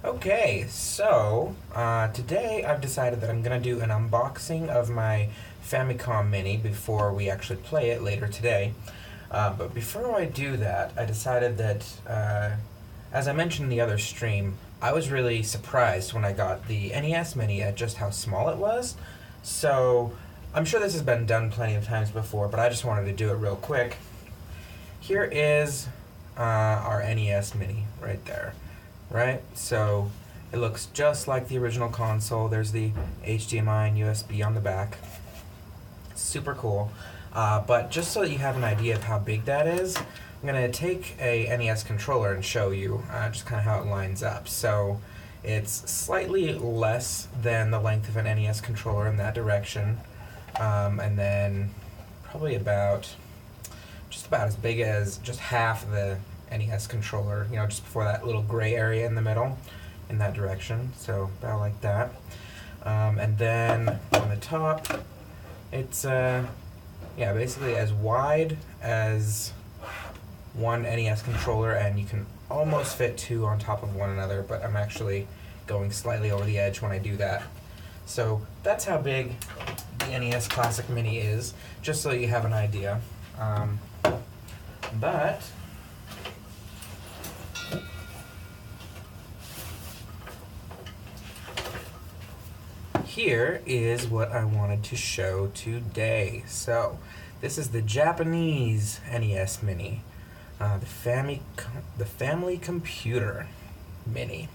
Okay, so today I've decided that I'm going to do an unboxing of my Famicom Mini before we actually play it later today. But before I do that, I decided that, as I mentioned in the other stream, I was really surprised when I got the NES Mini at just how small it was. So I'm sure this has been done plenty of times before, but I just wanted to do it real quick. Here is our NES Mini right there. Right? So it looks just like the original console. There's the HDMI and USB on the back. Super cool. But just so that you have an idea of how big that is, I'm going to take a NES controller and show you just kind of how it lines up. So it's slightly less than the length of an NES controller in that direction. And then probably just about as big as just half the NES controller, just before that little gray area in the middle, in that direction, so about like that. And then on the top, it's basically as wide as one NES controller, and you can almost fit two on top of one another, but I'm actually going slightly over the edge when I do that. So that's how big the NES Classic Mini is, just so you have an idea. But here is what I wanted to show today. So this is the Japanese NES Mini, the Family Computer Mini.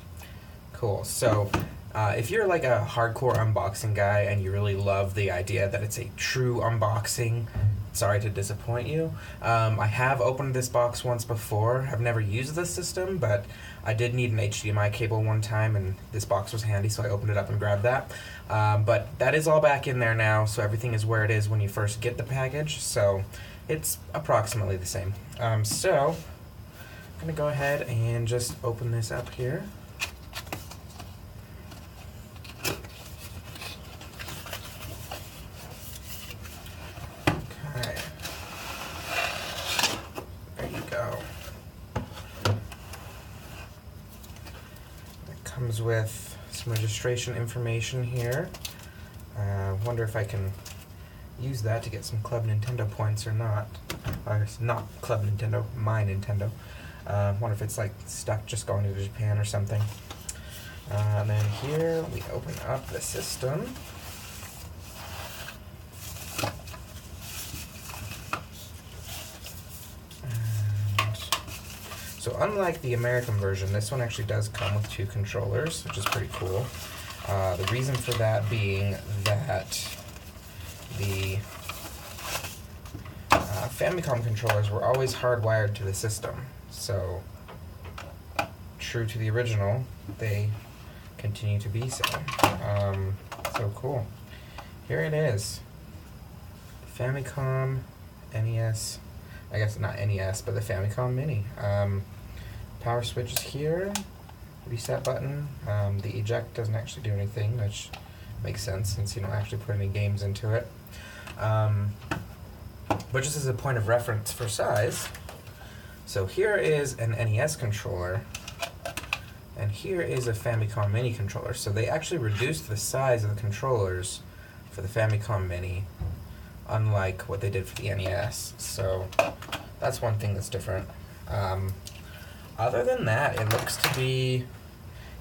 Cool. So if you're like a hardcore unboxing guy and you really love the idea that it's a true unboxing, sorry to disappoint you. I have opened this box once before. I've never used this system, but I did need an HDMI cable one time, and this box was handy, so I opened it up and grabbed that. But that is all back in there now, so everything is where it is when you first get the package, so it's approximately the same. So I'm going to go ahead and just open this up here. Comes with some registration information here. Wonder if I can use that to get some Club Nintendo points or not. Or not Club Nintendo, my Nintendo. Wonder if it's like stuck just going to Japan or something. And then here we open up the system. So unlike the American version, this one actually does come with two controllers, which is pretty cool. The reason for that being that the Famicom controllers were always hardwired to the system. So, true to the original, they continue to be so. So cool. Here it is. Famicom NES. I guess not NES, but the Famicom Mini. Power switch is here, reset button. The eject doesn't actually do anything, which makes sense since you don't actually put any games into it. But just as a point of reference for size, so here is an NES controller, and here is a Famicom Mini controller. So they actually reduced the size of the controllers for the Famicom Mini, unlike what they did for the NES. So that's one thing that's different. Other than that, it looks to be,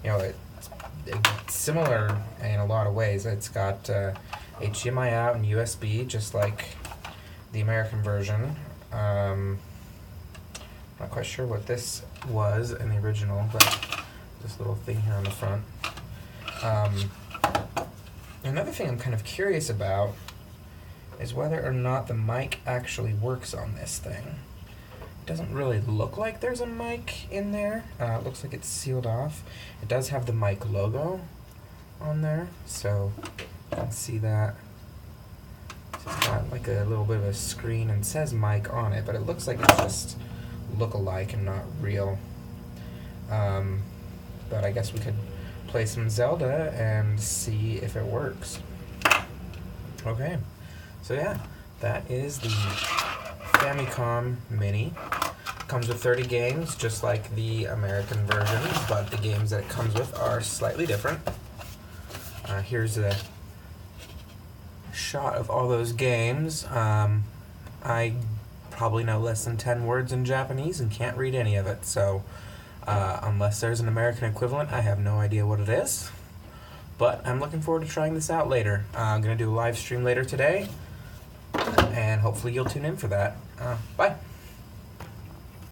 it's similar in a lot of ways. It's got HDMI out and USB, just like the American version. Not quite sure what this was in the original, but this little thing here on the front. Another thing I'm kind of curious about is whether or not the mic actually works on this thing. It doesn't really look like there's a mic in there. It looks like it's sealed off. It does have the mic logo on there, so you can see that. So it's got like a little bit of a screen and says mic on it, but it looks like it's just look-alike and not real. But I guess we could play some Zelda and see if it works. Okay. So yeah, that is the Famicom Mini. Comes with 30 games, just like the American version, but the games that it comes with are slightly different. Here's a shot of all those games. I probably know less than 10 words in Japanese and can't read any of it, so unless there's an American equivalent, I have no idea what it is. But I'm looking forward to trying this out later. I'm going to do a live stream later today, and hopefully you'll tune in for that. Bye!